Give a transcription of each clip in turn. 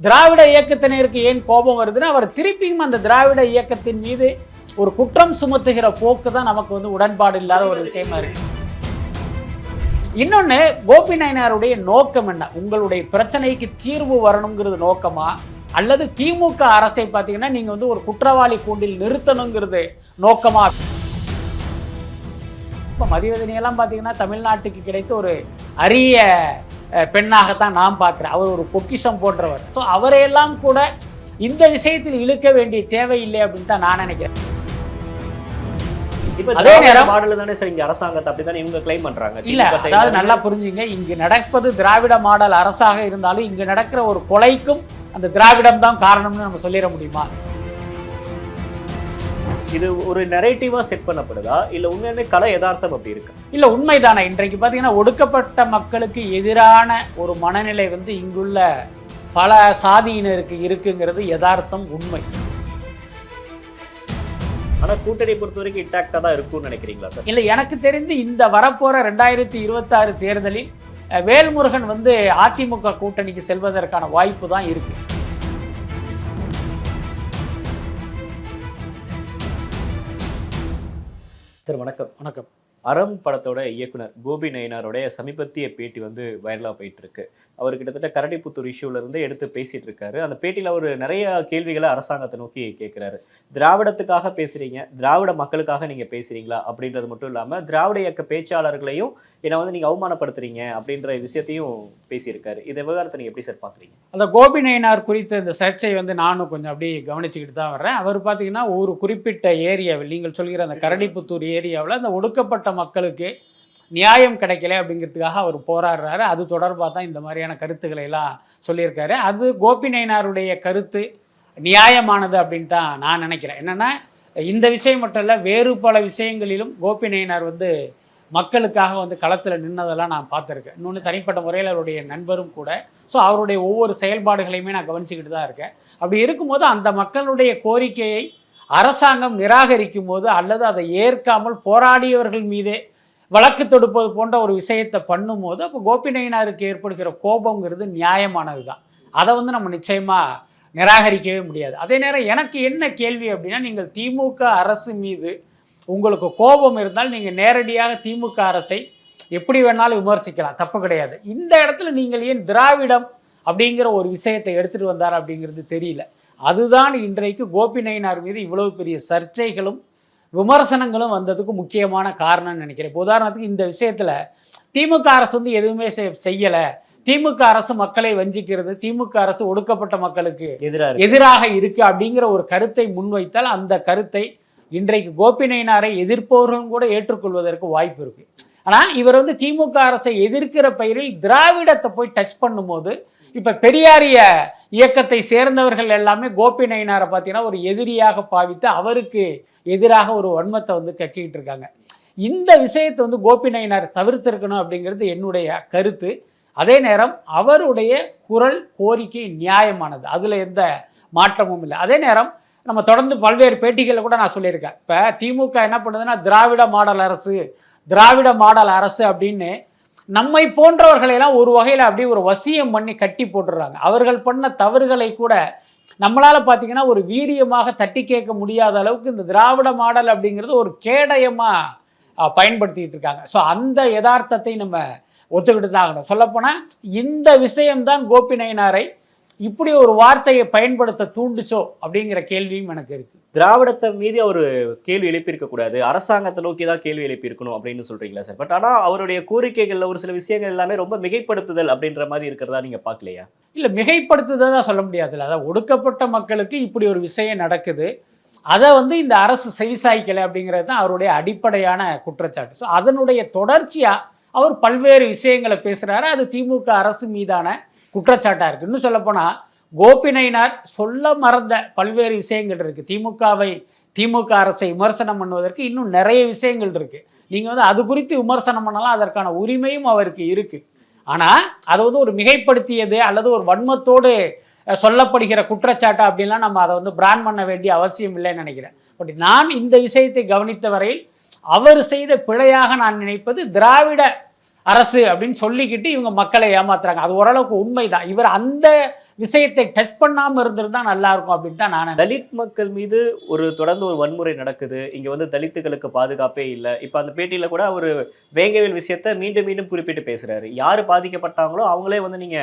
திராவிட இயக்கத்தினருக்கு ஏன் கோபம் வருதுன்னா அவர் திருப்பியும் அந்த திராவிட இயக்கத்தின் மீது ஒரு குற்றம் சுமத்துகிற போக்கு தான் நமக்கு வந்து உடன்பாடு இல்லாத ஒரு விஷயமா இருக்கு. இன்னொன்று, கோபி நாயனாருடைய நோக்கம் என்ன? உங்களுடைய பிரச்சனைக்கு தீர்வு வரணுங்கிறது நோக்கமா, அல்லது திமுக அரசை பார்த்தீங்கன்னா நீங்க வந்து ஒரு குற்றவாளி கூண்டில் நிறுத்தணுங்கிறது நோக்கமா? இப்போ மதிவதனியெல்லாம் பார்த்தீங்கன்னா தமிழ்நாட்டுக்கு கிடைத்த ஒரு அரிய பெண்ணாகத்தான் நான் பார்க்குறேன். அவர் ஒரு பொக்கிஷம் போன்றவர். ஸோ அவரையெல்லாம் கூட இந்த விஷயத்தில் இழுக்க வேண்டிய தேவையில்லை அப்படின்னு தான் நான் நினைக்கிறேன். அதே நேரம் மாடல் தானே சார் இங்க அரசாங்கத்தை அப்படிதான் இவங்க கிளைம் பண்றாங்க. இல்ல, அதாவது நல்லா புரிஞ்சுங்க, இங்கு நடப்பது திராவிட மாடல் அரசாக இருந்தாலும் இங்கு நடக்கிற ஒரு கொலைக்கும் அந்த திராவிடம் தான் காரணம்னு நம்ம சொல்லிட முடியுமா? இது ஒரு நரேட்டிவா செட் பண்ணப்படுதா இல்ல உண்மையுமே கலை யதார்த்தம் அப்படி இருக்கு? இல்ல, உண்மைதானே. இன்றைக்கு பாத்தீங்கன்னா ஒடுக்கப்பட்ட மக்களுக்கு எதிரான ஒரு மனநிலை வந்து இங்குள்ள பல சாதியினருக்கு இருக்குங்கிறது யதார்த்தம், உண்மை. ஆனா கூட்டணி பொறுத்த வரைக்கும் இன்டாக்டா தான் இருக்கும்னு நினைக்கிறீங்களா சார்? இல்ல, எனக்கு தெரிந்து இந்த வரப்போற 2026 தேர்தலில் வேல்முருகன் வந்து அதிமுக கூட்டணிக்கு செல்வதற்கான வாய்ப்பு தான் இருக்கு. சார் வணக்கம். வணக்கம். அறம் படத்தோட இயக்குனர் கோபி நயினாரோடைய சமீபத்திய பேட்டி வந்து வைரலா போயிட்டு இருக்கு. அவர் கிட்டத்தட்ட கரடிப்புத்தூர் இஷ்யூல இருந்து எடுத்து பேசிட்டு இருக்காரு. அந்த பேட்டியில அவர் நிறைய கேள்விகளை அரசாங்கத்தை நோக்கி கேட்கிறாரு. திராவிடத்துக்காக பேசுறீங்க, திராவிட மக்களுக்காக நீங்க பேசுறீங்களா அப்படின்றது மட்டும் இல்லாம திராவிட இயக்க பேச்சாளர்களையும் என்னை வந்து நீங்க அவமானப்படுத்துறீங்க அப்படின்ற விஷயத்தையும் பேசியிருக்காரு. இந்த விவகாரத்தை நீங்க எப்படி சார் பாக்குறீங்க? அந்த கோபி நயினார் குறித்த இந்த சர்ச்சை வந்து நானும் கொஞ்சம் அப்படியே கவனிச்சுக்கிட்டு தான் வர்றேன். அவர் பார்த்தீங்கன்னா ஒரு குறிப்பிட்ட ஏரியாவில், நீங்கள் சொல்கிற அந்த கரடிப்புத்தூர் ஏரியாவில் அந்த ஒடுக்கப்பட்ட மக்களுக்கு நியாயம் கிடைக்கல அப்படிங்கிறதுக்காக அவர் போராடுறாரு. அது தொடர்பாக தான் இந்த மாதிரியான கருத்துக்களை எல்லாம் சொல்லியிருக்காரு. அது கோபி நயினாருடைய கருத்து நியாயமானது அப்படின்னு தான் நான் நினைக்கிறேன். என்னென்னா, இந்த விஷயம் மட்டும் இல்லை, வேறு பல விஷயங்களிலும் கோபி நயினார் வந்து மக்களுக்காக வந்து களத்தில் நின்னதெல்லாம் நான் பார்த்துருக்கேன். இன்னொன்று, தனிப்பட்ட முறையில் அவருடைய நண்பரும் கூட. ஸோ அவருடைய ஒவ்வொரு செயல்பாடுகளையுமே நான் கவனிச்சுக்கிட்டு தான் இருக்கேன். அப்படி இருக்கும்போது அந்த மக்களுடைய கோரிக்கையை அரசாங்கம் நிராகரிக்கும் போது, அல்லது அதை ஏற்காமல் போராடியவர்கள் மீதே வழக்கு தொடுப்பது போன்ற ஒரு விஷயத்தை பண்ணும்போது, அப்போ கோபி நயினாருக்கு ஏற்படுகிற கோபங்கிறது நியாயமானது தான். அதை வந்து நம்ம நிச்சயமாக நிராகரிக்கவே முடியாது. அதே நேரம் எனக்கு என்ன கேள்வி அப்படின்னா, நீங்கள் திமுக அரசு மீது உங்களுக்கு கோபம் இருந்தால் நீங்கள் நேரடியாக திமுக அரசை எப்படி வேணாலும் விமர்சிக்கலாம், தப்பு கிடையாது. இந்த இடத்துல நீங்கள் ஏன் திராவிடம் அப்படிங்கிற ஒரு விஷயத்தை எடுத்துகிட்டு வந்தார் அப்படிங்கிறது தெரியல. அதுதான் இன்றைக்கு கோபி நயினார் மீது இவ்வளவு பெரிய சர்ச்சைகளும் விமர்சனங்களும் வந்ததுக்கு முக்கியமான காரணம்னு நினைக்கிறேன். இப்போ உதாரணத்துக்கு இந்த விஷயத்தில் திமுக அரசு வந்து எதுவுமே செய்யலை, திமுக அரசு மக்களை வஞ்சிக்கிறது, திமுக அரசு ஒடுக்கப்பட்ட மக்களுக்கு எதிராக இருக்கு அப்படிங்கிற ஒரு கருத்தை முன்வைத்தால் அந்த கருத்தை இன்றைக்கு கோபி நயினாரை எதிர்ப்பவர்களும் கூட ஏற்றுக்கொள்வதற்கு வாய்ப்பு இருக்கு. ஆனால் இவர் வந்து திமுக அரசை எதிர்க்கிற பெயரில் திராவிடத்தை போய் டச் பண்ணும்போது, இப்போ பெரியாரிய இயக்கத்தை சேர்ந்தவர்கள் எல்லாமே கோபி நயினாரை பார்த்தீங்கன்னா ஒரு எதிரியாக பாவித்து அவருக்கு எதிராக ஒரு வன்மத்தை வந்து கக்கிட்டு இருக்காங்க. இந்த விஷயத்தை வந்து கோபி நயினார் தவிர்த்திருக்கணும் அப்படிங்கிறது என்னுடைய கருத்து. அதே நேரம் அவருடைய குரல் கோரிக்கை நியாயமானது, அதில் எந்த மாற்றமும் இல்லை. அதே நேரம் நம்ம தொடர்ந்து பல்வேறு பேட்டிகளில் கூட நான் சொல்லியிருக்கேன். இப்போ திமுக என்ன பண்ணுதுன்னா திராவிட மாடல் அரசு, திராவிட மாடல் அரசு அப்படின்னு நம்மை போன்றவர்களெல்லாம் ஒரு வகையில் அப்படியே ஒரு வசியம் பண்ணி கட்டி போட்டுடுறாங்க. அவர்கள் பண்ண தவறுகளை கூட நம்மளால் பார்த்திங்கன்னா ஒரு வீரியமாக தட்டி கேட்க முடியாத அளவுக்கு இந்த திராவிட மாடல் அப்படிங்கிறது ஒரு கேடயமாக பயன்படுத்திகிட்டு இருக்காங்க. ஸோ அந்த யதார்த்தத்தை நம்ம ஒத்துக்கிட்டு தான் ஆகணும். சொல்லப்போனால் இந்த விஷயம்தான் கோபி நயினாரை இப்படி ஒரு வார்த்தையை பயன்படுத்த தூண்டுச்சோ அப்படிங்கிற கேள்வியும் எனக்கு இருக்குது. திராவிடத்தை மீது அவர் கேள்வி எழுப்பியிருக்க கூடாது, அரசாங்கத்தை நோக்கி தான் கேள்வி எழுப்பியிருக்கணும் அப்படின்னு சொல்றீங்களா சார்? பட் ஆனால் அவருடைய கோரிக்கைகளில் ஒரு சில விஷயங்கள் எல்லாமே ரொம்ப மிகைப்படுத்துதல் அப்படின்ற மாதிரி இருக்கிறதா நீங்க பார்க்கலையா? இல்லை, மிகைப்படுத்துதல் தான் சொல்ல முடியாதுல்ல. அதாவது ஒடுக்கப்பட்ட மக்களுக்கு இப்படி ஒரு விஷயம் நடக்குது, அதை வந்து இந்த அரசு செவிசாய்க்கலை அப்படிங்கிறது தான் அவருடைய அடிப்படையான குற்றச்சாட்டு. ஸோ அதனுடைய தொடர்ச்சியாக அவர் பல்வேறு விஷயங்களை பேசுகிறாரு. அது திமுக அரசு மீதான குற்றச்சாட்டாக இருக்குது. இன்னும் சொல்லப்போனால் கோபி நயினார் சொல்ல மறந்த பல்வேறு விஷயங்கள் இருக்குது. திமுக அரசை விமர்சனம் பண்ணுவதற்கு இன்னும் நிறைய விஷயங்கள் இருக்குது. நீங்கள் வந்து அது குறித்து விமர்சனம் பண்ணலாம், அதற்கான உரிமையும் அவருக்கு இருக்குது. ஆனால் அதை வந்து ஒரு மிகைப்படுத்தியது அல்லது ஒரு வன்மத்தோடு சொல்லப்படுகிற குற்றச்சாட்டு அப்படின்லாம் நம்ம அதை வந்து பிராண்ட் பண்ண வேண்டிய அவசியம் இல்லைன்னு நினைக்கிறேன். பட் நான் இந்த விஷயத்தை கவனித்த வரையில் அவர் செய்த பிழையாக நான் நினைப்பது திராவிட அரசு அப்படின்னு சொல்லிக்கிட்டு இவங்க மக்களை ஏமாத்துறாங்க. அது ஓரளவுக்கு உண்மைதான். இவர் அந்த விஷயத்தை டச் பண்ணாமல் இருந்திருந்தா நல்லா இருக்கும் அப்படின்னு தான் நான் தலித் மக்கள் மீது தொடர்ந்து ஒரு வன்முறை நடக்குது. இங்க வந்து தலித்துகளுக்கு பாதுகாப்பே இல்ல. இப்ப அந்த பேட்டியில கூட அவரு வேங்கவேல் விஷயத்த மீண்டும் மீண்டும் குறிப்பிட்டு பேசுறாரு. யாரு பாதிக்கப்பட்டாங்களோ அவங்களே வந்து நீங்க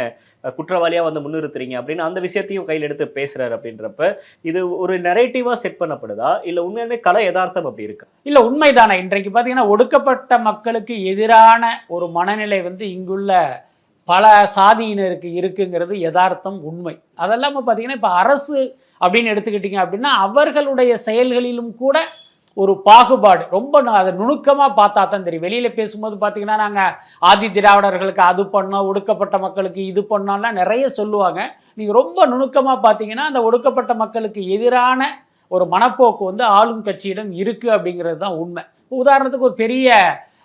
குற்றவாளியா வந்து முன்னிறுத்துறீங்க அப்படின்னு அந்த விஷயத்தையும் கையில் எடுத்து பேசுறாரு. அப்படின்றப்ப இது ஒரு நரேட்டிவா செட் பண்ணப்படுதா இல்ல உண்மையாலுமே கலை யதார்த்தம் அப்படி இருக்கு? இல்ல உண்மைதானே. இன்றைக்கு பார்த்தீங்கன்னா ஒடுக்கப்பட்ட மக்களுக்கு எதிரான ஒரு மனநிலை வந்து இங்குள்ள பல சாதியினருக்கு இருக்குங்கிறது யதார்த்தம், உண்மை. அதெல்லாம் பார்த்தீங்கன்னா இப்போ அரசு அப்படின்னு எடுத்துக்கிட்டிங்க அப்படின்னா அவர்களுடைய செயல்களிலும் கூட ஒரு பாகுபாடு ரொம்ப அதை நுணுக்கமாக பார்த்தா தான் தெரியும். வெளியில் பேசும்போது பார்த்தீங்கன்னா நாங்கள் ஆதி திராவிடர்களுக்கு அது பண்ணோம், ஒடுக்கப்பட்ட மக்களுக்கு இது பண்ணோம்லாம் நிறைய சொல்லுவாங்க. நீங்கள் ரொம்ப நுணுக்கமாக பார்த்தீங்கன்னா அந்த ஒடுக்கப்பட்ட மக்களுக்கு எதிரான ஒரு மனப்போக்கு வந்து ஆளும் கட்சியிடம் இருக்குது அப்படிங்கிறது தான் உண்மை. உதாரணத்துக்கு ஒரு பெரிய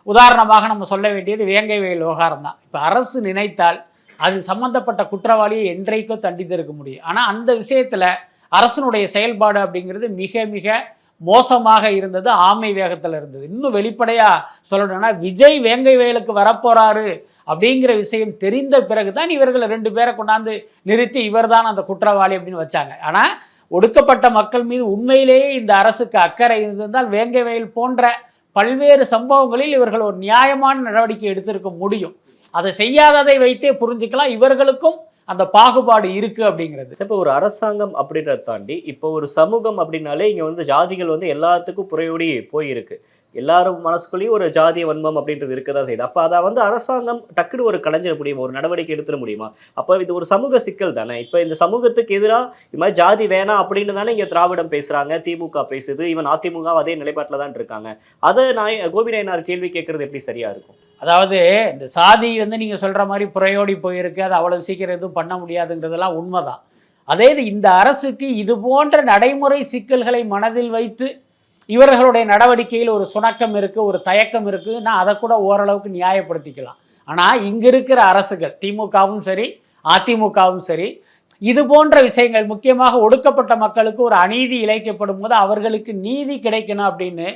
உதாரணமாக நம்ம சொல்ல வேண்டியது வேங்கைவேல் விவகாரம் தான். இப்போ அரசு நினைத்தால் அதில் சம்பந்தப்பட்ட குற்றவாளியை என்றைக்கோ தண்டித்திருக்க முடியும். ஆனால் அந்த விஷயத்தில் அரசனுடைய செயல்பாடு அப்படிங்கிறது மிக மிக மோசமாக இருந்தது, ஆமை வேகத்தில் இருந்தது. இன்னும் வெளிப்படையாக சொல்லணும்னா விஜய் வேங்கைவேலுக்கு வரப்போறாரு அப்படிங்கிற விஷயம் தெரிந்த பிறகு தான் இவர்களை 2 பேரை கொண்டாந்து நிறுத்தி இவர் தான் அந்த குற்றவாளி அப்படின்னு வச்சாங்க. ஆனால் ஒடுக்கப்பட்ட மக்கள் மீது உண்மையிலேயே இந்த அரசுக்கு அக்கறை இருந்திருந்தால் வேங்கைவேல் போன்ற பல்வேறு சம்பவங்களில் இவர்கள் ஒரு நியாயமான நடவடிக்கை எடுத்திருக்க முடியும். அதை செய்யாததை வைத்தே புரிஞ்சுக்கலாம் இவர்களுக்கும் அந்த பாகுபாடு இருக்கு அப்படிங்கிறது. இப்போ ஒரு அரசாங்கம் அப்படின்றத தாண்டி இப்போ ஒரு சமூகம் அப்படின்னாலே இங்க வந்து ஜாதிகள் வந்து எல்லாத்துக்கும் புறையோடி போயிருக்கு. எல்லாரும் மனசுக்குள்ளேயும் ஒரு ஜாதிய வன்மம் அப்படின்றது இருக்கதான் செய்யுது. அப்ப அதை வந்து அரசாங்கம் டக்குனு ஒரு கலைஞ்சிட முடியுமா, ஒரு நடவடிக்கை எடுத்துட முடியுமா? அப்ப இது ஒரு சமூக சிக்கல் தானே. இப்ப இந்த சமூகத்துக்கு எதிராக இது மாதிரி ஜாதி வேணாம் அப்படின்னு தானே இங்க திராவிடம் பேசுறாங்க, திமுக பேசுது, ஈவன் அதிமுக அதே நிலைப்பாட்டில் தான் இருக்காங்க. அதை கோபி நாயனார் கேள்வி கேட்கறது எப்படி சரியா இருக்கும்? அதாவது இந்த சாதி வந்து நீங்கள் சொல்கிற மாதிரி புறையோடி போயிருக்கு, அது அவ்வளோ சீக்கிரம் எதுவும் பண்ண முடியாதுங்கிறதெல்லாம் உண்மைதான். அதே இந்த அரசுக்கு இது போன்ற நடைமுறை சிக்கல்களை மனதில் வைத்து இவர்களுடைய நடவடிக்கையில் ஒரு சுணக்கம் இருக்குது, ஒரு தயக்கம் இருக்குது, நான் அதை கூட ஓரளவுக்கு நியாயப்படுத்திக்கலாம். ஆனால் இங்கே இருக்கிற அரசுகள் திமுகவும் சரி அதிமுகவும் சரி இது போன்ற விஷயங்கள் முக்கியமாக ஒடுக்கப்பட்ட மக்களுக்கு ஒரு அநீதி இழைக்கப்படும் போது அவர்களுக்கு நீதி கிடைக்கணும் அப்படின்னு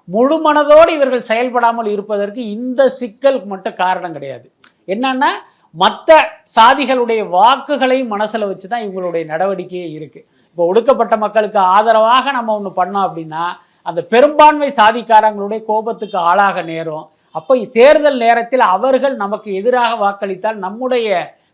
முழு மனதோடு இவர்கள் செயல்படாமல் இருப்பதற்கு இந்த சிக்கல் மட்டும் காரணம் கிடையாது. என்னன்னா மற்ற சாதிகளுடைய வாக்குகளை மனசில் வச்சு தான் இவங்களுடைய நடவடிக்கையே இருக்குது. இப்போ ஒடுக்கப்பட்ட மக்களுக்கு ஆதரவாக நம்ம ஒன்று பண்ணோம் அப்படின்னா அந்த பெரும்பான்மை சாதிக்காரங்களுடைய கோபத்துக்கு ஆளாக நேரும். அப்போ தேர்தல் நேரத்தில் அவர்கள் நமக்கு எதிராக வாக்களித்தால் நம்முடைய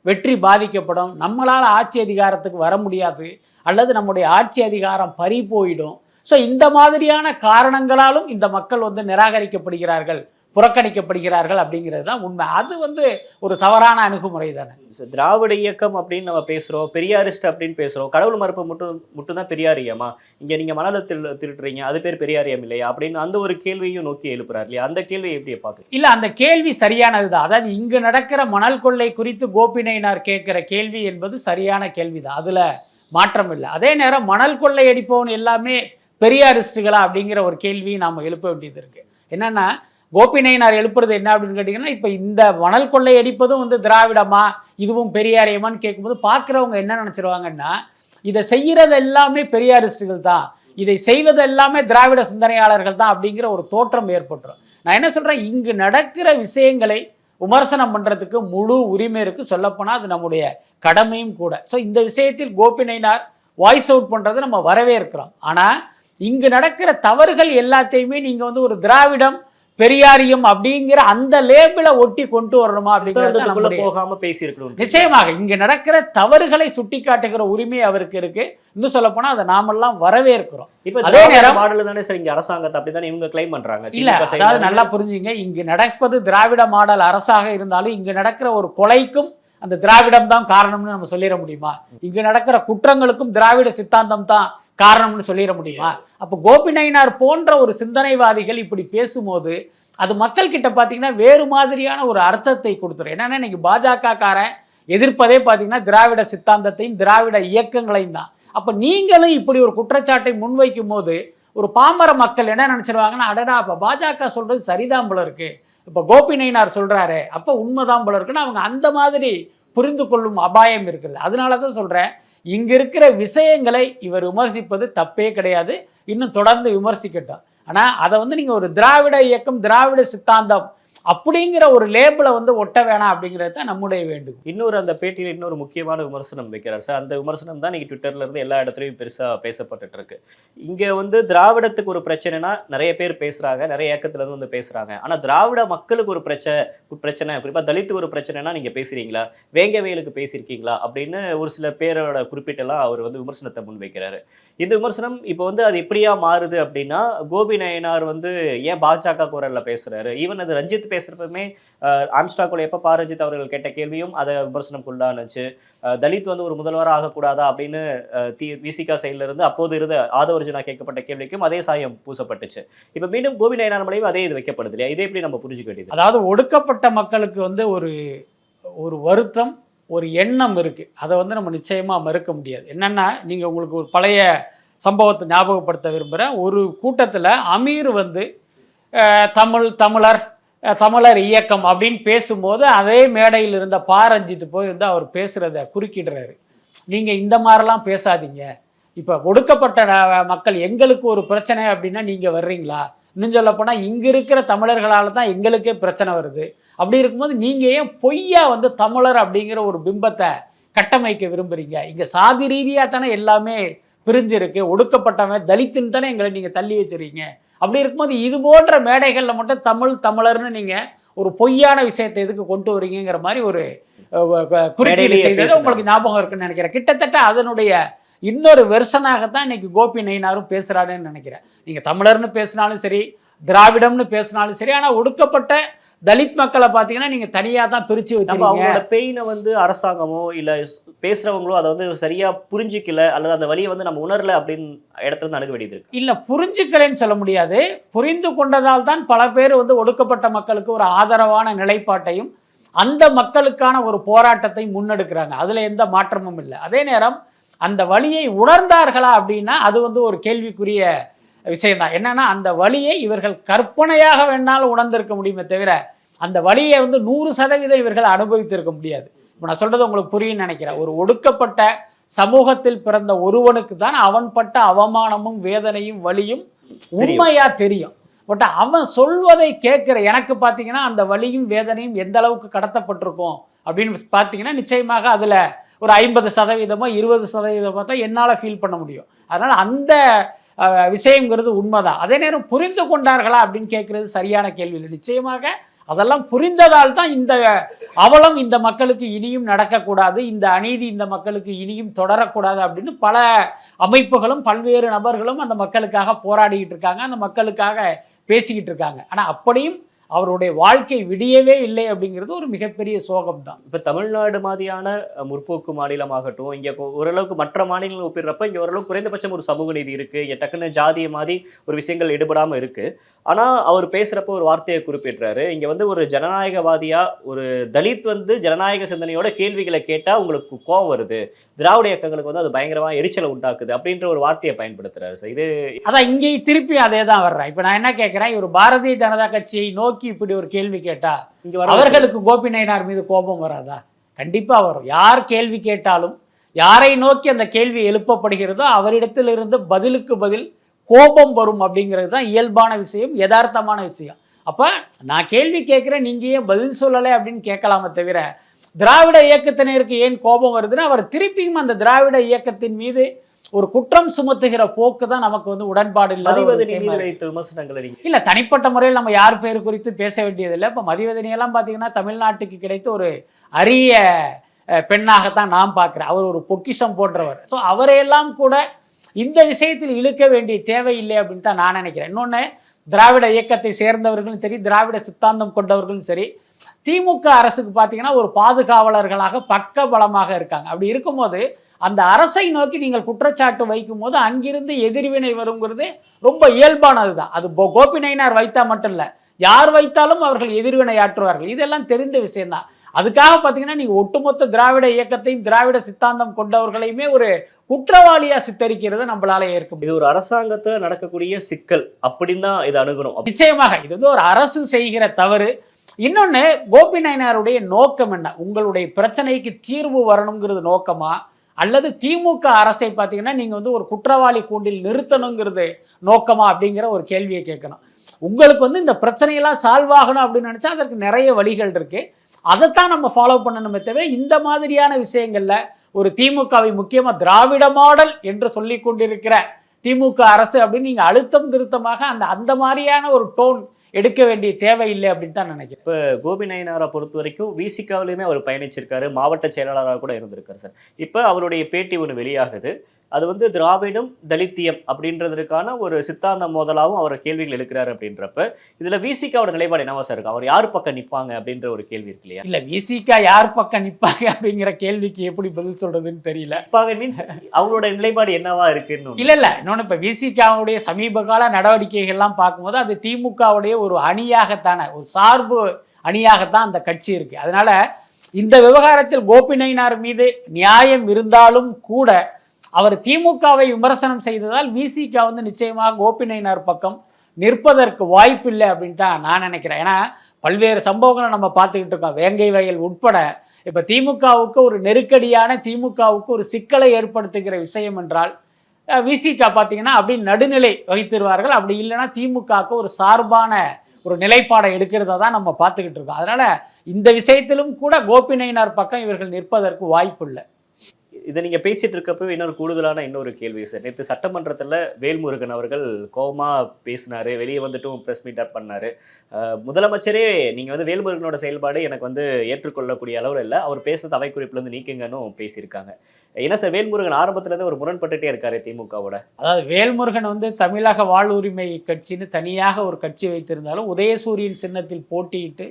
வெற்றி பாதிக்கப்படும், நம்மளால் ஆட்சி அதிகாரத்துக்கு வர முடியாது, அல்லது நம்முடைய ஆட்சி அதிகாரம் பறி போயிடும். ஸோ இந்த மாதிரியான காரணங்களாலும் இந்த மக்கள் வந்து நிராகரிக்கப்படுகிறார்கள், புறக்கணிக்கப்படுகிறார்கள் அப்படிங்கிறது தான் உண்மை. அது வந்து ஒரு தவறான அணுகுமுறை தானே. திராவிட இயக்கம் அப்படின்னு நம்ம பேசுகிறோம், பெரியாரிஸ்ட் அப்படின்னு பேசுகிறோம். கடவுள் மறுப்பு மட்டும் தான் பெரியாரியமா? இங்கே நீங்கள் மணலத்தில் திருட்டுறீங்க, அது பேர் பெரியாரியம் இல்லையா அப்படின்னு அந்த ஒரு கேள்வியும் நோக்கி எழுப்புறாரு இல்லையா? அந்த கேள்வியை எப்படி பார்க்குறீங்க? இல்லை, அந்த கேள்வி சரியானது தான். அதாவது இங்கு நடக்கிற மணல் கொள்ளை குறித்து கோபி நாயனார் கேட்குற கேள்வி என்பது சரியான கேள்வி தான், அதில் மாற்றம் இல்லை. அதே நேரம் மணல் கொள்ளை அடிப்பவன் எல்லாமே பெரியாரிஸ்டுகளா அப்படிங்கிற ஒரு கேள்வியை நாம் எழுப்ப வேண்டியது இருக்குது. என்னென்னா கோபி நாயனார் எழுப்புறது என்ன அப்படின்னு கேட்டிங்கன்னா, இப்போ இந்த மணல் கொள்ளை அடிப்பதும் வந்து திராவிடமா இதுவும் பெரியாரியமான்னு கேட்கும்போது பார்க்குறவங்க என்ன நினச்சிருவாங்கன்னா இதை செய்கிறது எல்லாமே பெரியாரிஸ்டுகள் தான், இதை செய்வது எல்லாமே திராவிட சிந்தனையாளர்கள் தான் அப்படிங்கிற ஒரு தோற்றம் ஏற்பட்டுரும். நான் என்ன சொல்கிறேன், இங்கு நடக்கிற விஷயங்களை விமர்சனம் பண்ணுறதுக்கு முழு உரிமை இருக்குது, சொல்லப்போனால் அது நம்முடைய கடமையும் கூட. ஸோ இந்த விஷயத்தில் கோபி நாயனார் வாய்ஸ் அவுட் பண்ணுறது நம்ம வரவேற்கிறோம். ஆனால் இங்கு நடக்கிற தவறுகள் எல்லாத்தையுமே நீங்கள் வந்து ஒரு திராவிடம் பெரியாரியம் அப்படிங்கிற அந்த லேபிளை ஒட்டி கொண்டு வரணுமா அப்படிங்கிறது போகாம பேசியிருக்கணும். நிச்சயமாக இங்க நடக்கிற தவறுகளை சுட்டி காட்டுகிற உரிமை அவருக்கு இருக்கு. இன்னும் சொல்ல போனா அதை நாமெல்லாம் வரவேற்கிறோம். அதே நேரம் மாடல் தானே சார் இங்க அரசாங்கத்தை அப்படிதான் இவங்க கிளைம் பண்றாங்க. இல்ல, அதாவது நல்லா புரிஞ்சுங்க, இங்கு நடப்பது திராவிட மாடல் அரசாக இருந்தாலும் இங்கு நடக்கிற ஒரு கொலைக்கும் அந்த திராவிடம் தான் காரணம்னு நம்ம சொல்லிட முடியுமா? இங்கு நடக்கிற குற்றங்களுக்கும் திராவிட சித்தாந்தம் தான் காரணம்னு சொல்லிட முடியுமா? அப்போ கோபி நாயனார் போன்ற ஒரு சிந்தனைவாதிகள் இப்படி பேசும்போது அது மக்கள் கிட்ட பார்த்தீங்கன்னா வேறு மாதிரியான ஒரு அர்த்தத்தை கொடுத்துரும். என்னன்னா இன்னைக்கு பாஜக காரன் எதிர்ப்பதே பார்த்தீங்கன்னா திராவிட சித்தாந்தத்தையும் திராவிட இயக்கங்களையும் தான். அப்போ நீங்களும் இப்படி ஒரு குற்றச்சாட்டை முன்வைக்கும் போது ஒரு பாமர மக்கள் என்ன நினச்சிருவாங்கன்னா, அடடா அப்போ பாஜக சொல்றது சரிதான் போல இருக்கு, இப்போ கோபி நாயனார் சொல்றாரு அப்போ உண்மைதான் போல இருக்குன்னு அவங்க அந்த மாதிரி புரிந்து கொள்ளும் அபாயம் இருக்குது. அதனால தான் சொல்கிறேன், இங்கே இருக்கிற விஷயங்களை இவர் விமர்சிப்பது தப்பே கிடையாது, இன்னும் தொடர்ந்து விமர்சிக்கட்டும். ஆனால் அதை வந்து நீங்கள் ஒரு திராவிட இயக்கம் திராவிட சித்தாந்தம் அப்படிங்கிற ஒரு லேபிளை வந்து ஒட்ட வேணாம் அப்படிங்கிறது தான் நம்முடைய வேண்டுகோள். இன்னொரு அந்த பேட்டியில் இன்னொரு முக்கியமான விமர்சனம் வைக்கிறார் சார். அந்த விமர்சனம் தான் இன்னைக்கு ட்விட்டர்ல இருந்து எல்லா இடத்துலையும் பெருசா பேசப்பட்டுட்டு இருக்கு. இங்க வந்து திராவிடத்துக்கு ஒரு பிரச்சனைனா நிறைய பேர் பேசுறாங்க, நிறைய இயக்கத்துல இருந்து வந்து பேசுறாங்க. ஆனா திராவிட மக்களுக்கு ஒரு பிரச்சனை குறிப்பா தலித்துக்கு ஒரு பிரச்சனைனா நீங்க பேசுறீங்களா, வேங்கவேலுக்கு பேசியிருக்கீங்களா அப்படின்னு ஒரு சில பேரோட குறிப்பிட்டெல்லாம் அவர் வந்து விமர்சனத்தை முன்வைக்கிறாரு. இந்த விமர்சனம் இப்போ வந்து அது எப்படியா மாறுது அப்படின்னா, கோபி நயினார் வந்து ஏன் பாஜக குரல்ல பேசுறாரு, ஈவன் அது ரஞ்சித் பேசுறப்பமே ஆம்ஸ்டாக்கோட எப்ப ரஞ்சித் அவர்கள் கேட்ட கேள்வியும் அதை விமர்சனக்குள்ளானுச்சு. தலித் வந்து ஒரு முதல்வராக ஆகக்கூடாதா அப்படின்னு விசிகா சைட்ல இருந்து அப்போது இருந்த ஆதவர்ஜுனா கேட்கப்பட்ட கேள்விக்கும் அதே சாயம் பூசப்பட்டுச்சு. இப்ப மீண்டும் கோபி நயினார் மலையும் அதே இது வைக்கப்படுது இல்லையா? இதை எப்படி நம்ம புரிஞ்சுக்க வேண்டியது? அதாவது ஒடுக்கப்பட்ட மக்களுக்கு வந்து ஒரு ஒரு வருத்தம், ஒரு எண்ணம் இருக்கு. அதை வந்து நம்ம நிச்சயமா மறுக்க முடியாது. என்னன்னா, நீங்க உங்களுக்கு ஒரு பழைய சம்பவத்தை ஞாபகப்படுத்த விரும்புகிறேன். ஒரு கூட்டத்தில் அமீர் வந்து தமிழர் இயக்கம் அப்படின்னு பேசும்போது அதே மேடையில் இருந்த ரஞ்சித் போய் வந்து அவர் பேசுகிறத குறுக்கிடுறாரு. நீங்கள் இந்த மாதிரிலாம் பேசாதீங்க, இப்போ ஒடுக்கப்பட்ட மக்கள் எங்களுக்கு ஒரு பிரச்சனை அப்படின்னா நீங்கள் வர்றீங்களா, இன்னும் சொல்லப்போனால் இங்கே இருக்கிற தமிழர்களால் தான் எங்களுக்கே பிரச்சனை வருது. அப்படி இருக்கும்போது நீங்கள் ஏன் பொய்யா வந்து தமிழர் அப்படிங்கிற ஒரு பிம்பத்தை கட்டமைக்க விரும்புகிறீங்க? இங்கே சாதி ரீதியாக தானே எல்லாமே பிரிஞ்சிருக்கு, ஒடுக்கப்பட்டவன் தலித்துன்னு தானே எங்களை நீங்கள் தள்ளி வச்சுருக்கீங்க. அப்படி இருக்கும்போது இது போன்ற மேடைகளில் மட்டும் தமிழர்னு நீங்கள் ஒரு பொய்யான விஷயத்தை எதுக்கு கொண்டு வரீங்கிற மாதிரி ஒரு குறுக்கீடு செய்தது உங்களுக்கு ஞாபகம் இருக்குன்னு நினைக்கிறேன். கிட்டத்தட்ட அதனுடைய இன்னொரு வெர்ஷனாகத்தான் இன்னைக்கு கோபி நயினாரும் பேசுகிறாருன்னு நினைக்கிறேன். நீங்கள் தமிழர்னு பேசினாலும் சரி, திராவிடம்னு பேசினாலும் சரி, ஆனால் ஒடுக்கப்பட்ட தலித் மக்களை பார்த்தீங்கன்னா நீங்கள் தனியாக தான் பிரித்து வச்சுருக்கீங்க. அவங்களோட பெயினை வந்து அரசாங்கமோ இல்லை பேசுகிறவங்களோ அதை வந்து சரியாக புரிஞ்சிக்கல, அல்லது அந்த வழியை வந்து நம்ம உணரல அப்படின்னு இடத்துல இருந்து அணுக வேண்டியது இருக்கு. இல்லை, புரிஞ்சுக்கலன்னு சொல்ல முடியாது. புரிந்து கொண்டதால் தான் பல பேர் வந்து ஒடுக்கப்பட்ட மக்களுக்கு ஒரு ஆதரவான நிலைப்பாட்டையும் அந்த மக்களுக்கான ஒரு போராட்டத்தை முன்னெடுக்கிறாங்க. அதில் எந்த மாற்றமும் இல்லை. அதே நேரம் அந்த வழியை உணர்ந்தார்களா அப்படின்னா அது வந்து ஒரு கேள்விக்குரிய விஷயம்தான். என்னன்னா, அந்த வழியை இவர்கள் கற்பனையாக வேணாலும் உணர்ந்திருக்க முடியுமே தவிர அந்த வழியை வந்து 100% இவர்கள் அனுபவித்திருக்க முடியாது. இப்போ நான் சொல்றது உங்களுக்கு புரியும்னு நினைக்கிறேன். ஒரு ஒடுக்கப்பட்ட சமூகத்தில் பிறந்த ஒருவனுக்கு தான் அவன் பட்ட அவமானமும் வேதனையும் வலியும் உண்மையா தெரியும். பட் அவன் சொல்வதை கேட்கிற எனக்கு பார்த்தீங்கன்னா அந்த வலியும் வேதனையும் எந்த அளவுக்கு கடத்தப்பட்டிருக்கும் அப்படின்னு பார்த்தீங்கன்னா நிச்சயமாக அதில் ஒரு 50% 20% தான் என்னால் ஃபீல் பண்ண முடியும். அதனால் அந்த விஷயங்கிறது உண்மைதான். அதே நேரம் புரிந்து கொண்டார்களா அப்படின்னு கேட்குறது சரியான கேள்வி இல்லை. நிச்சயமாக அதெல்லாம் புரிந்ததால் தான் இந்த அவலம் இந்த மக்களுக்கு இனியும் நடக்கக்கூடாது, இந்த அநீதி இந்த மக்களுக்கு இனியும் தொடரக்கூடாது அப்படின்னு பல அமைப்புகளும் பல்வேறு நபர்களும் அந்த மக்களுக்காக போராடிக்கிட்டு இருக்காங்க, அந்த மக்களுக்காக பேசிக்கிட்டு இருக்காங்க. ஆனால் அப்படியும் அவருடைய வாழ்க்கை விடியவே இல்லை அப்படிங்கிறது ஒரு மிகப்பெரிய சோகம் தான். இப்போ தமிழ்நாடு மாதிரியான முற்போக்கு மாநிலமாகட்டும், இங்கே ஓரளவுக்கு மற்ற மாநிலங்கள் ஒப்பிடுறப்ப இங்கே ஓரளவுக்கு குறைந்தபட்சம் ஒரு சமூக நீதி இருக்குது, இங்கே டக்குன்னு ஜாதிய மாதிரி ஒரு விஷயங்கள் ஈடுபடாமல் இருக்குது. ஆனால் அவர் பேசுகிறப்ப ஒரு வார்த்தையை குறிப்பிடுறாரு, இங்கே வந்து ஒரு ஜனநாயகவாதியாக ஒரு தலித் வந்து ஜனநாயக சிந்தனையோட கேள்விகளை கேட்டால் உங்களுக்கு கோவம் வருது, திராவிட இயக்கங்களுக்கு வந்து அது பயங்கரமாக எரிச்சலை உண்டாக்குது அப்படின்ற ஒரு வார்த்தையை பயன்படுத்துறாரு சார். இது அதான் இங்கே திருப்பி அதே தான் வர்றேன். இப்போ நான் என்ன கேட்குறேன், ஒரு பாரதிய ஜனதா கட்சியை நோக்கி இப்படி ஒரு கேள்வி கேட்டா அவர்களுக்கு கோபி நயினார் மீது கோபம் வராதா? கண்டிப்பா வரும். யார் கேள்வி கேட்டாலும், யாரை நோக்கி அந்த கேள்வி எழுப்பப்படுகிறதோ அவரிடத்தில் இருந்து பதிலுக்கு பதில் கோபம் வரும் அப்படிங்கிறது தான் இயல்பான விஷயம், யதார்த்தமான விஷயம். அப்ப நான் கேள்வி கேட்கிறேன், நீங்க ஏன் பதில் சொல்லலை அப்படின்னு கேட்கலாமே தவிர திராவிட இயக்கத்தினருக்கு ஏன் கோபம் வருதுன்னா அவர் திருப்பியும் அந்த திராவிட இயக்கத்தின் மீது ஒரு குற்றம் சுமத்துகிற போக்கு தான் நமக்கு வந்து உடன்பாடு இல்லை. இல்ல, தனிப்பட்ட முறையில் நம்ம யார் பேர் குறித்து பேச வேண்டியதில்லை. இப்போ மதிவதனியெல்லாம் பார்த்தீங்கன்னா தமிழ்நாட்டுக்கு கிடைத்த ஒரு அரிய பெண்ணாகத்தான் நான் பார்க்குறேன். அவர் ஒரு பொக்கிஷம் போன்றவர். ஸோ அவரையெல்லாம் கூட இந்த விஷயத்தில் இழுக்க வேண்டிய தேவையில்லை அப்படின்னு தான் நான் நினைக்கிறேன். இன்னொன்று, திராவிட இயக்கத்தை சேர்ந்தவர்களும் சரி, திராவிட சித்தாந்தம் கொண்டவர்களும் சரி, திமுக அரசுக்கு பார்த்தீங்கன்னா ஒரு பாதுகாவலர்களாக பக்க பலமாக இருக்காங்க. அப்படி இருக்கும்போது அந்த அரசை நோக்கி நீங்கள் குற்றச்சாட்டு வைக்கும் போது அங்கிருந்து எதிர்வினை வருங்கிறது ரொம்ப இயல்பானது தான். அது கோபி நயினார் வைத்தா மட்டும் இல்லை, யார் வைத்தாலும் அவர்கள் எதிர்வினை ஆற்றுவார்கள். இதெல்லாம் தெரிந்த விஷயம்தான். அதுக்காக பார்த்தீங்கன்னா நீங்கள் ஒட்டுமொத்த திராவிட இயக்கத்தையும் திராவிட சித்தாந்தம் கொண்டவர்களையுமே ஒரு குற்றவாளியா சித்தரிக்கிறத நம்மளால ஏற்க முடியும். இது ஒரு அரசாங்கத்தில் நடக்கக்கூடிய சிக்கல் அப்படின்னு தான் இதை அணுகணும். நிச்சயமாக இது வந்து ஒரு அரசு செய்கிற தவறு. இன்னொன்று, கோபி நயினாருடைய நோக்கம் என்ன? உங்களுடைய பிரச்சனைக்கு தீர்வு வரணுங்கிறது நோக்கமா, அல்லது திமுக அரசை பார்த்தீங்கன்னா நீங்கள் வந்து ஒரு குற்றவாளி கூண்டில் நிறுத்தணுங்கிறது நோக்கமா அப்படிங்கிற ஒரு கேள்வியை கேட்கணும். உங்களுக்கு வந்து இந்த பிரச்சனையெல்லாம் சால்வ் ஆகணும் அப்படின்னு நினச்சா அதற்கு நிறைய வழிகள் இருக்குது. அதைத்தான் நம்ம ஃபாலோ பண்ணணுமே தவிர இந்த மாதிரியான விஷயங்களில் ஒரு திமுகவை முக்கியமாக திராவிட மாடல் என்று சொல்லி கொண்டிருக்கிற திமுக அரசு அப்படின்னு நீங்கள் அழுத்தம் திருத்தமாக அந்த மாதிரியான ஒரு டோன் எடுக்க வேண்டிய தேவையில்லை அப்படின்னு தான் நினைக்கிறேன். இப்போ கோபி நயினாரை பொறுத்த வரைக்கும் விசிகாவிலையுமே அவர் பயணிச்சிருக்காரு, மாவட்ட செயலாளராக கூட இருந்திருக்காரு சார். இப்போ அவருடைய பேட்டி ஒன்று வெளியாகுது. அது வந்து திராவிடம் தலித்தியம் அப்படின்றதுக்கான ஒரு சித்தாந்த மோதலாகவும் அவர் கேள்விகள் எழுக்கிறாரு அப்படின்றப்ப இதில் விசிகாவோட நிலைப்பாடு என்னவா சார் இருக்கும்? அவர் யார் பக்கம் நிற்பாங்க அப்படின்ற ஒரு கேள்வி இருக்கு இல்லையா? இல்லை, விசிகா யார் பக்கம் நிற்பாங்க அப்படிங்கிற கேள்விக்கு எப்படி பதில் சொல்றதுன்னு தெரியல. மீன்ஸ் அவங்களோட நிலைப்பாடு என்னவா இருக்குன்னு இல்லை இன்னொன்று, இப்போ விசிகாவுடைய சமீப கால நடவடிக்கைகள்லாம் பார்க்கும்போது அது திமுகவுடைய ஒரு அணியாகத்தான ஒரு சார்பு அணியாகத்தான் அந்த கட்சி இருக்கு. அதனால இந்த விவகாரத்தில் கோபி நயினார் மீது நியாயம் இருந்தாலும் கூட அவர் திமுகவை விமர்சனம் செய்ததால் விசிக வந்து நிச்சயமாக கோபி நயினார் பக்கம் நிற்பதற்கு வாய்ப்பில்லை அப்படின்னு தான் நான் நினைக்கிறேன். ஏன்னா பல்வேறு சம்பவங்களை நம்ம பார்த்துக்கிட்டு இருக்கோம். வேங்கை வயல் உட்பட இப்போ திமுகவுக்கு ஒரு நெருக்கடியான, திமுகவுக்கு ஒரு சிக்கலை ஏற்படுத்துகிற விஷயம் என்றால் விசிக பார்த்தீங்கன்னா அப்படி நடுநிலை வகித்திருவார்கள். அப்படி இல்லைன்னா திமுகவுக்கு ஒரு சார்பான ஒரு நிலைப்பாடை எடுக்கிறத தான் நம்ம பார்த்துக்கிட்டு இருக்கோம். அதனால் இந்த விஷயத்திலும் கூட கோபி நயினார் பக்கம் இவர்கள் நிற்பதற்கு வாய்ப்பு இல்லை. இதை நீங்க பேசிட்டு இருக்கப்போ கூடுதலான இன்னொரு கேள்வி சார். நேற்று சட்டமன்றத்தில் வேல்முருகன் அவர்கள் கோபமா பேசினாரு, வெளியே வந்துட்டும் ப்ரெஸ் மீட் பண்ணாரு. முதலமைச்சரே நீங்க வந்து வேல்முருகனோட செயல்பாடு எனக்கு வந்து ஏற்றுக்கொள்ளக்கூடிய அளவில் இல்லை, அவர் பேசுனது அவை குறிப்பிலேருந்து நீக்குங்கன்னு பேசியிருக்காங்க. என்ன சார், வேல்முருகன் ஆரம்பத்துலேருந்து ஒரு முரண்பட்டுட்டே இருக்காரு திமுகவோட. அதாவது வேல்முருகன் வந்து தமிழக வாழ்வுரிமை கட்சின்னு தனியாக ஒரு கட்சி வைத்திருந்தாலும் உதயசூரியன் சின்னத்தில் போட்டியிட்டு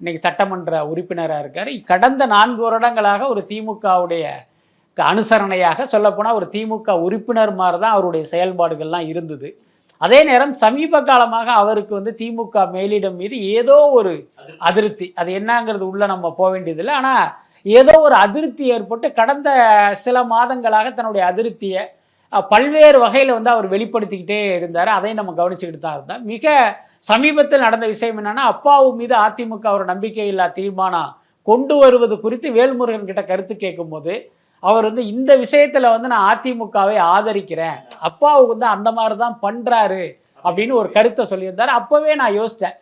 இன்னைக்கு சட்டமன்ற உறுப்பினராக இருக்கார். கடந்த 4 வருடங்களாக ஒரு திமுகவுடைய அனுசரணையாக சொல்லப்போனால் ஒரு திமுக உறுப்பினர் மாதிரி தான் அவருடைய செயல்பாடுகள்லாம் இருந்தது. அதே நேரம் சமீப காலமாக அவருக்கு வந்து திமுக மேலிடம் மீது ஏதோ ஒரு அதிருப்தி, அது என்னங்கிறது உள்ள நம்ம போக வேண்டியதில்லை, ஆனால் ஏதோ ஒரு அதிருப்தி ஏற்பட்டு கடந்த சில மாதங்களாக தன்னுடைய அதிருப்தியை பல்வேறு வகையில் வந்து அவர் வெளிப்படுத்திக்கிட்டே இருந்தார். அதையும் நம்ம கவனிச்சுக்கிட்டு தான் இருந்தார். மிக சமீபத்தில் நடந்த விஷயம் என்னன்னா, அப்பாவு மீது அதிமுக ஒரு நம்பிக்கையில்லா தீர்மானம் கொண்டு வருவது குறித்து வேல்முருகன் கிட்ட கருத்து கேட்கும்போது அவர் வந்து இந்த விஷயத்தில் வந்து நான் அதிமுகவை ஆதரிக்கிறேன், அப்பாவுக்கு வந்து அந்த மாதிரி தான் பண்ணுறாரு அப்படின்னு ஒரு கருத்தை சொல்லியிருந்தார். அப்போவே நான் யோசித்தேன்,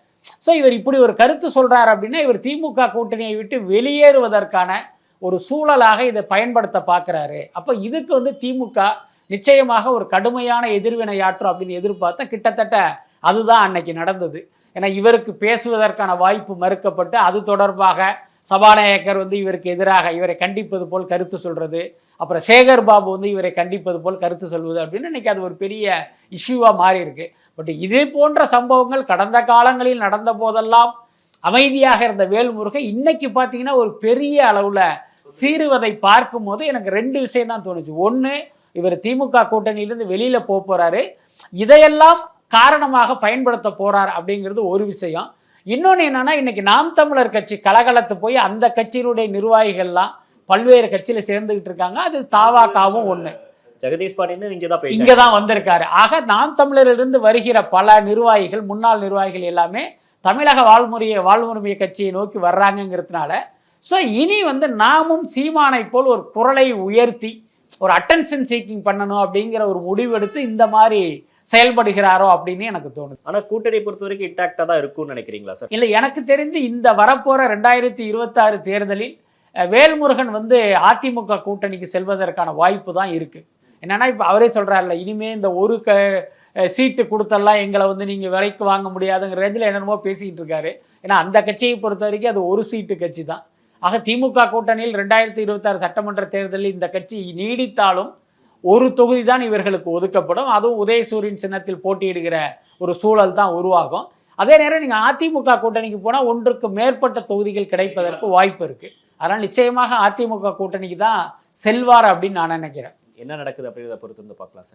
ஸோ இவர் இப்படி ஒரு கருத்து சொல்கிறார் அப்படின்னா இவர் திமுக கூட்டணியை விட்டு வெளியேறுவதற்கான ஒரு சூழலாக இதை பயன்படுத்த பார்க்குறாரு. அப்போ இதுக்கு வந்து திமுக நிச்சயமாக ஒரு கடுமையான எதிர்வினையாற்றும் அப்படின்னு எதிர்பார்த்தா கிட்டத்தட்ட அதுதான் அன்னைக்கு நடந்தது. ஏன்னா இவருக்கு பேசுவதற்கான வாய்ப்பு மறுக்கப்பட்டு அது தொடர்பாக சபாநாயகர் வந்து இவருக்கு எதிராக இவரை கண்டிப்பது போல் கருத்து சொல்கிறது, அப்புறம் சேகர் பாபு வந்து இவரை கண்டிப்பது போல் கருத்து சொல்வது அப்படின்னு இன்றைக்கி அது ஒரு பெரிய இஷ்யூவாக மாறி இருக்கு. பட் இதே போன்ற சம்பவங்கள் கடந்த காலங்களில் நடந்த போதெல்லாம் அமைதியாக இருந்த வேல்முருகன் இன்னைக்கு பார்த்தீங்கன்னா ஒரு பெரிய அளவில் சீறுவதை பார்க்கும்போது எனக்கு 2 விஷயம் தான் தோணுச்சு. ஒன்று, இவர் திமுக கூட்டணியிலிருந்து வெளியில் போகிறாரு, இதையெல்லாம் காரணமாக பயன்படுத்த போகிறார் அப்படிங்கிறது ஒரு விஷயம். இன்னொன்று என்னன்னா, இன்னைக்கு நாம் தமிழர் கட்சி கலகலத்து போய் அந்த கட்சியினுடைய நிர்வாகிகள்லாம் பல்வேறு கட்சியில் சேர்ந்துக்கிட்டு இருக்காங்க. அது தாவாக்காவும் ஒன்று. ஜெகதீஷ் பாண்டியன் இங்கே தான் வந்திருக்காரு. ஆக நாம் தமிழரிலிருந்து வருகிற பல நிர்வாகிகள், முன்னாள் நிர்வாகிகள் எல்லாமே தமிழக வாழ்வுரிமை கட்சியை நோக்கி வர்றாங்கிறதுனால ஸோ இனி வந்து நாமும் சீமானை போல் ஒரு குரலை உயர்த்தி ஒரு அட்டென்ஷன் சீக்கிங் பண்ணணும் அப்படிங்கிற ஒரு முடிவெடுத்து இந்த மாதிரி செயல்படுகிறாரோ அப்படின்னு எனக்கு தோணுது. ஆனால் கூட்டணி பொறுத்த வரைக்கும் இன்டாக்டாக தான் இருக்கும்னு நினைக்கிறீங்களா சார்? இல்லை, எனக்கு தெரிந்து இந்த வரப்போகிற 2026 தேர்தலில் வேல்முருகன் வந்து அதிமுக கூட்டணிக்கு செல்வதற்கான வாய்ப்பு தான் இருக்குது. என்னென்னா இப்போ அவரே சொல்கிறார்ல, இனிமேல் இந்த ஒரு சீட்டு கொடுத்தெல்லாம் எங்களை வந்து நீங்கள் விலைக்கு வாங்க முடியாதுங்கிற ரேஞ்சில் என்னென்னமோ பேசிக்கிட்டு இருக்காரு. ஏன்னா அந்த கட்சியை பொறுத்த வரைக்கும் அது ஒரு சீட்டு கட்சி தான். ஆக திமுக கூட்டணியில் 2026 சட்டமன்ற தேர்தலில் இந்த கட்சி நீடித்தாலும் ஒரு தொகுதி தான் இவர்களுக்கு ஒதுக்கப்படும். அதுவும் உதயசூரியன் சின்னத்தில் போட்டியிடுகிற ஒரு சூழல் தான் உருவாகும். அதே நேரம் நீங்கள் அதிமுக கூட்டணிக்கு போனால் 1க்கு மேற்பட்ட தொகுதிகள் கிடைப்பதற்கு வாய்ப்பு இருக்குது. அதனால் நிச்சயமாக அதிமுக கூட்டணிக்கு தான் செல்வார் அப்படின்னு நான் நினைக்கிறேன். என்ன நடக்குது அப்படிங்கிறத பொறுத்து வந்து பார்க்கலாம் சார்.